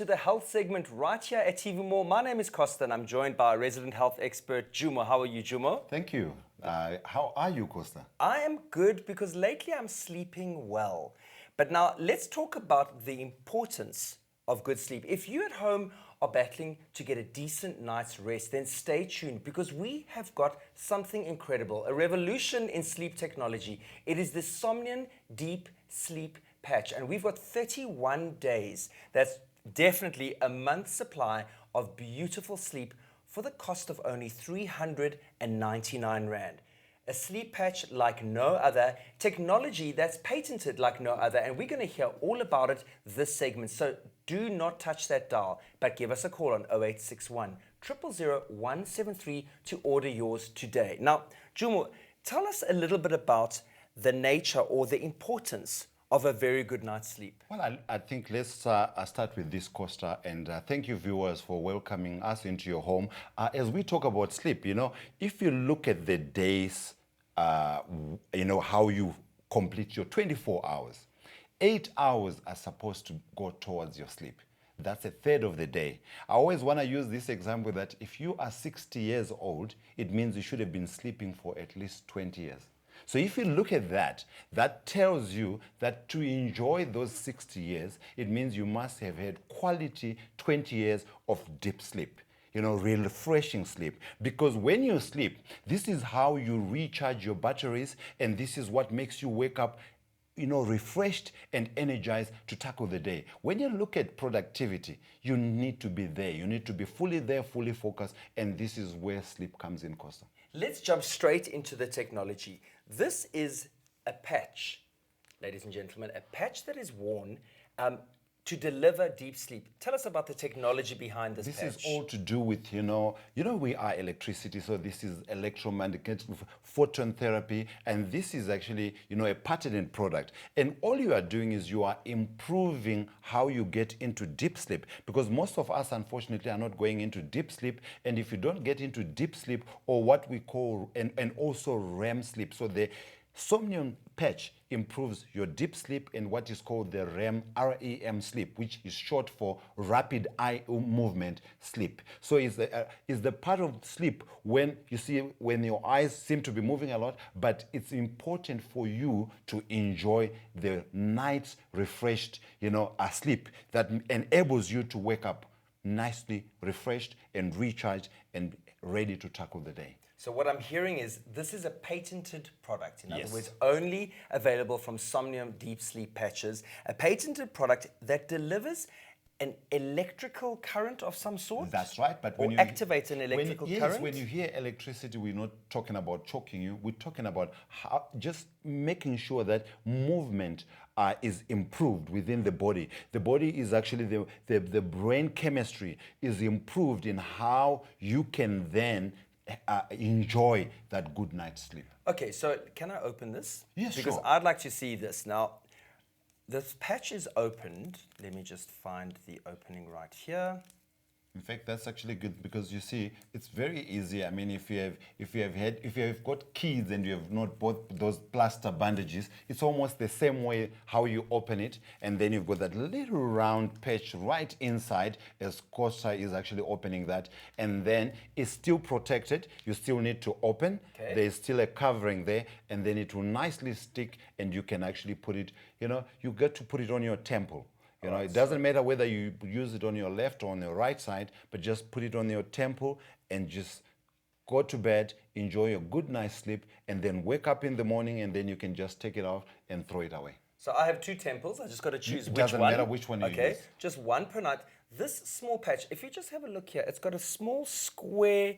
to the health segment right here at TV More. My name is Costa and I'm joined by our resident health expert, Jumo. How are you, Jumo? Thank you. How are you, Costa? I am good because lately I'm sleeping well. But now let's talk about the importance of good sleep. If you at home are battling to get a decent night's rest, then stay tuned because we have got something incredible, a revolution in sleep technology. It is the Somnion Deep Sleep Patch, and we've got 31 days. That's definitely a month's supply of beautiful sleep for the cost of only 399 Rand. A sleep patch like no other, technology that's patented like no other, and we're going to hear all about it this segment. So do not touch that dial, but give us a call on 0861 000 173 to order yours today. Now, Jumo, tell us a little bit about the nature or the importance of a very good night's sleep. Well, I think let's start with this, Costa, and thank you, viewers, for welcoming us into your home. As we talk about sleep, if you look at the days, how you complete your 24 hours, 8 hours are supposed to go towards your sleep. That's a third of the day. I always want to use this example that if you are 60 years old, it means you should have been sleeping for at least 20 years. So if you look at that, that tells you that to enjoy those 60 years, it means you must have had quality 20 years of deep sleep, refreshing sleep. Because when you sleep, this is how you recharge your batteries, and this is what makes you wake up refreshed and energized to tackle the day. When you look at productivity, you need to be there. You need to be fully there, fully focused, and this is where sleep comes in, Costa. Let's jump straight into the technology. This is a patch, ladies and gentlemen, a patch that is worn to deliver deep sleep. Tell us about the technology behind this patch. This is all to do with, we are electricity, so this is electromagnetic photon therapy, and this is actually, a patented product. And all you are doing is you are improving how you get into deep sleep, because most of us, unfortunately, are not going into deep sleep, and if you don't get into deep sleep, or what we call, and also REM sleep, so the Somnion patch improves your deep sleep in what is called the REM sleep, which is short for rapid eye movement sleep. So it's the part of sleep when your eyes seem to be moving a lot, but it's important for you to enjoy the night's refreshed, sleep that enables you to wake up nicely refreshed and recharged and ready to tackle the day. So what I'm hearing is this is a patented product. In Yes. other words, only available from Somnium Deep Sleep Patches, a patented product that delivers an electrical current of some sort? That's right. But when you activate an electrical current? Yes, when you hear electricity, we're not talking about choking you. We're talking about just making sure that movement is improved within the body. The body is actually, the brain chemistry is improved in how you can then enjoy that good night's sleep. Okay, so can I open this? Yes, because sure. I'd like to see this. Now, this patch is opened. Let me just find the opening right here. In fact, that's actually good because you see, it's very easy. I mean, if you have got kids and you have not bought those plaster bandages, it's almost the same way how you open it, and then you've got that little round patch right inside as Costa is actually opening that, and then it's still protected. You still need to open. Okay. There's still a covering there, and then it will nicely stick, and you can actually put it. You get to put it on your temple. It doesn't matter whether you use it on your left or on your right side, but just put it on your temple and just go to bed, enjoy a good night's sleep, and then wake up in the morning, and then you can just take it off and throw it away. So I have two temples. I just got to choose which one. Doesn't matter which one you use. Okay, just one per night. This small patch, if you just have a look here, it's got a small square.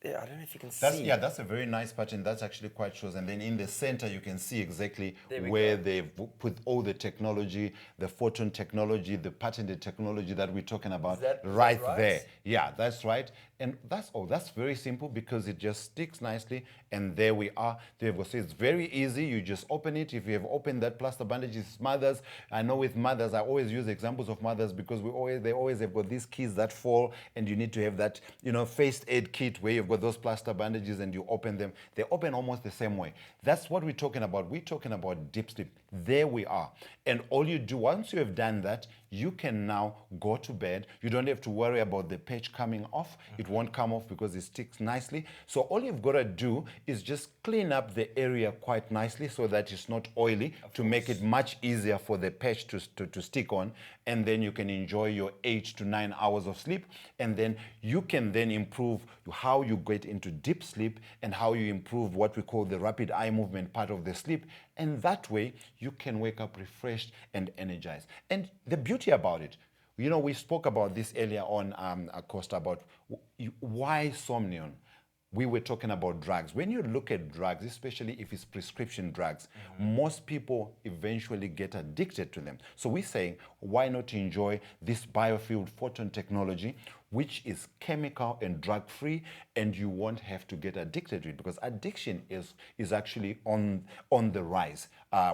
Yeah, I don't know if you can see. Yeah, that's a very nice pattern. That's actually quite shows. And then in the center, you can see exactly where they've put all the technology, the photon technology, the patented technology that we're talking about right there. Yeah, that's right. And that's all. That's very simple because it just sticks nicely. And there we are. There we go. So it's very easy. You just open it. If you have opened that plaster bandage, it's mothers. I know with mothers, I always use examples of mothers because they always have got these kids that fall, and you need to have that, first aid kit where you've got those plaster bandages and you open them. They open almost the same way. That's what we're talking about. We're talking about deep sleep. there we are. And all you do, once you have done that, you can now go to bed. You don't have to worry about the patch coming off. It won't come off because it sticks nicely. So all you've got to do is just clean up the area quite nicely so that it's not oily, to make it much easier for the patch to stick on. And then you can enjoy your 8 to 9 hours of sleep. And then you can then improve how you get into deep sleep and how you improve what we call the rapid eye movement part of the sleep. And that way you can wake up refreshed and energized. And the beauty about it, you know, we spoke about this earlier on, Costa, about why Somnion. We were talking about drugs. When you look at drugs, especially if it's prescription drugs, most people eventually get addicted to them. So we're saying, why not enjoy this Biofield Photon technology, which is chemical and drug-free, and you won't have to get addicted to it, because addiction is actually on the rise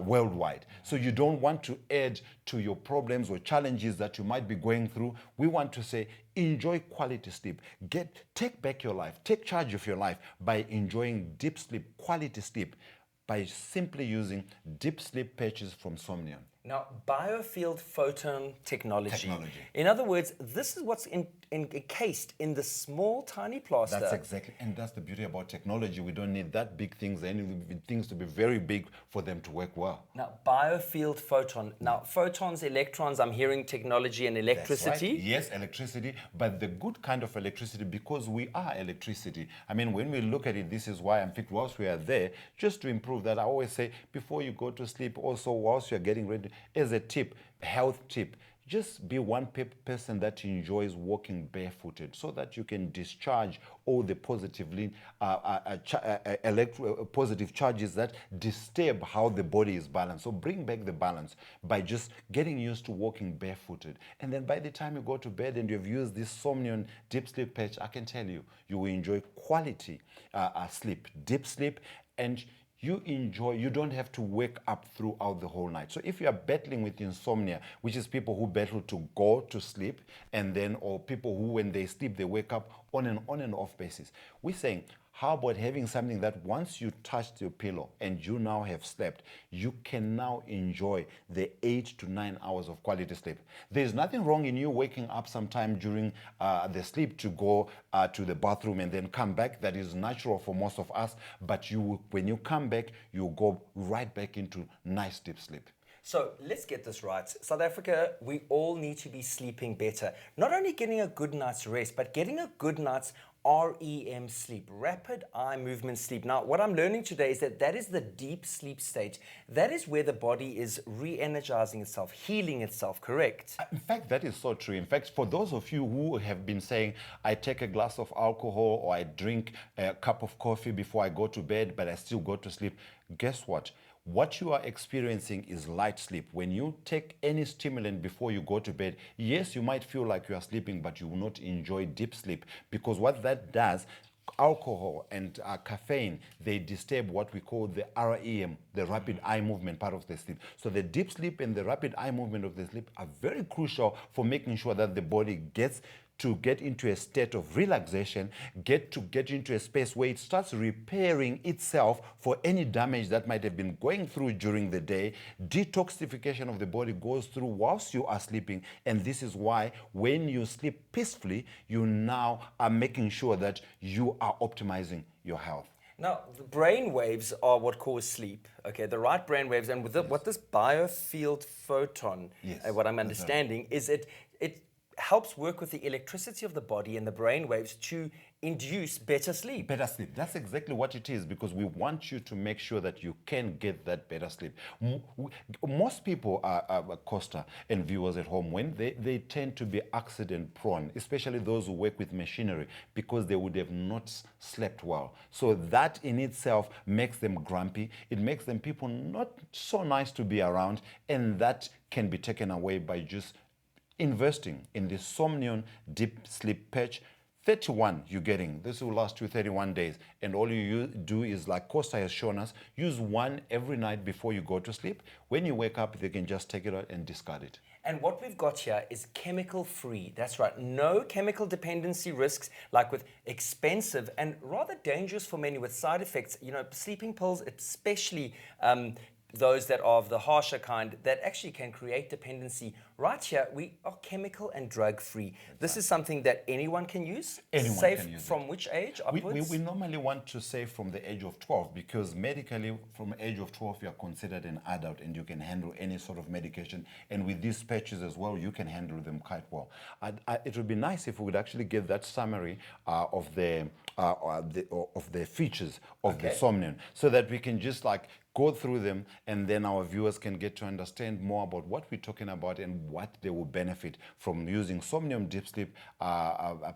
worldwide. So you don't want to add to your problems or challenges that you might be going through. We want to say, enjoy quality sleep. Take back your life. Take charge of your life by enjoying deep sleep, quality sleep, by simply using deep sleep patches from Somnion. Now, Biofield Photon technology. In other words, this is what's encased in the small, tiny plaster. That's exactly, and that's the beauty about technology. We don't need that big things, and things to be very big for them to work well. Now, Biofield Photon. Now, photons, electrons, I'm hearing technology and electricity. That's right. Yes, electricity, but the good kind of electricity, because we are electricity. I mean, when we look at it, this is why, in fact, whilst we are there, just to improve that, I always say, before you go to sleep, also whilst you're getting ready, as a tip, health tip, just be one person that enjoys walking barefooted, so that you can discharge all the positive charges that disturb how the body is balanced. So bring back the balance by just getting used to walking barefooted. And then by the time you go to bed and you've used this Somnion deep sleep patch, I can tell you, you will enjoy quality sleep, deep sleep, and you don't have to wake up throughout the whole night. So if you are battling with insomnia, which is people who battle to go to sleep, and then, or people who when they sleep, they wake up on and off basis, we're saying, how about having something that once you touched your pillow and you now have slept, you can now enjoy the 8 to 9 hours of quality sleep. There's nothing wrong in you waking up sometime during the sleep to go to the bathroom and then come back. That is natural for most of us. But when you come back, you go right back into nice deep sleep. So let's get this right. South Africa, we all need to be sleeping better. Not only getting a good night's rest, but getting a good night's REM sleep, rapid eye movement sleep. Now, what I'm learning today is that is the deep sleep stage. That is where the body is re-energizing itself, healing itself, correct? In fact, that is so true. In fact, for those of you who have been saying, I take a glass of alcohol or I drink a cup of coffee before I go to bed, but I still go to sleep, guess what? What you are experiencing is light sleep. When you take any stimulant before you go to bed, yes, you might feel like you are sleeping, but you will not enjoy deep sleep, because what that does, alcohol and caffeine, they disturb what we call the REM, the rapid eye movement part of the sleep. So the deep sleep and the rapid eye movement of the sleep are very crucial for making sure that the body gets into a state of relaxation, get into a space where it starts repairing itself for any damage that might have been going through during the day. Detoxification of the body goes through whilst you are sleeping, and this is why when you sleep peacefully, you now are making sure that you are optimizing your health. Now, the brain waves are what cause sleep, okay? The right brain waves, and with what this Biofield Photon, what I'm understanding, is it helps work with the electricity of the body and the brain waves to induce better sleep. Better sleep. That's exactly what it is, because we want you to make sure that you can get that better sleep. Most people are Costa and viewers at home, when they tend to be accident prone, especially those who work with machinery, because they would have not slept well. So that in itself makes them grumpy. It makes them people not so nice to be around, and that can be taken away by just investing in the Somnion deep sleep patch. 31 you're getting. This will last you 31 days. And all you do is, like Costa has shown us, use one every night before you go to sleep. When you wake up, they can just take it out and discard it. And what we've got here is chemical-free. That's right. No chemical dependency risks, like with expensive and rather dangerous for many with side effects. You know, sleeping pills especially those that are of the harsher kind that actually can create dependency. Right here, we are chemical and drug free. This is something that anyone can use. Anyone Safe can use from it. which age We, upwards? we normally want to say from the age of 12 because medically from age of 12 you are considered an adult and you can handle any sort of medication, and with these patches as well you can handle them quite well. It would be nice if we would actually get that summary of the features of the Okay. Somnion so that we can just like go through them, and then our viewers can get to understand more about what we're talking about and what they will benefit from using Somnium Deep Sleep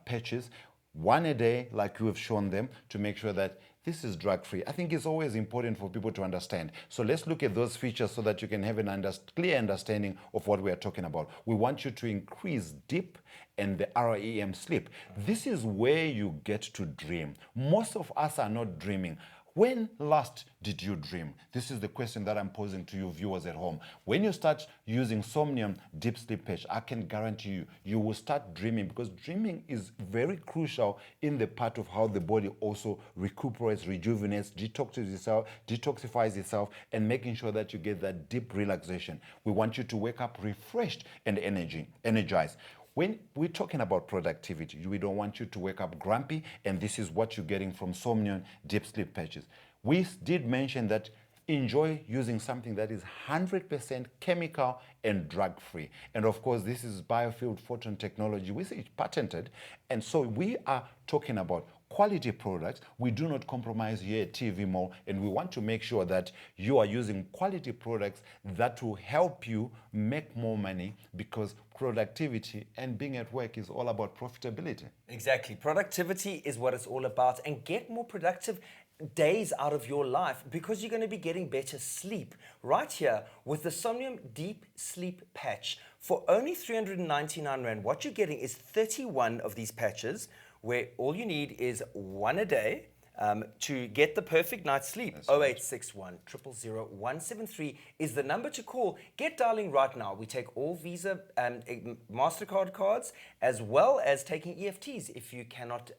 patches, one a day, like you have shown them, to make sure that this is drug-free. I think it's always important for people to understand. So let's look at those features so that you can have a clear understanding of what we are talking about. We want you to increase deep and the REM sleep. This is where you get to dream. Most of us are not dreaming. When last did you dream? This is the question that I'm posing to you viewers at home. When you start using Somnium Deep Sleep Patch, I can guarantee you, you will start dreaming, because dreaming is very crucial in the part of how the body also recuperates, rejuvenates, detoxifies itself, and making sure that you get that deep relaxation. We want you to wake up refreshed and energized. When we're talking about productivity, we don't want you to wake up grumpy, and this is what you're getting from Somnion Deep Sleep Patches. We did mention that enjoy using something that is 100% chemical and drug-free. And of course, this is Biofield Photon technology, which is patented. And so we are talking about quality products. We do not compromise here at TV Mall, and we want to make sure that you are using quality products that will help you make more money, because productivity and being at work is all about profitability. Exactly. Productivity is what it's all about, and get more productive days out of your life because you're going to be getting better sleep right here with the Somnium Deep Sleep Patch. For only 399 Rand, what you're getting is 31 of these patches, where all you need is one a day to get the perfect night's sleep. 0861 000 173 is the number to call. Get dialing right now. We take all Visa and MasterCard cards, as well as taking EFTs if you cannot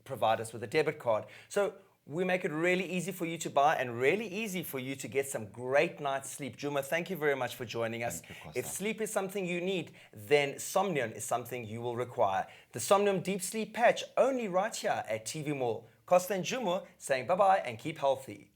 provide us with a debit card. So we make it really easy for you to buy and really easy for you to get some great night's sleep. Juma, thank you very much for joining us. Thank you, Costa. If sleep is something you need, then Somnion is something you will require. The Somnium Deep Sleep Patch, only right here at TV Mall. Costa and Juma saying bye-bye and keep healthy.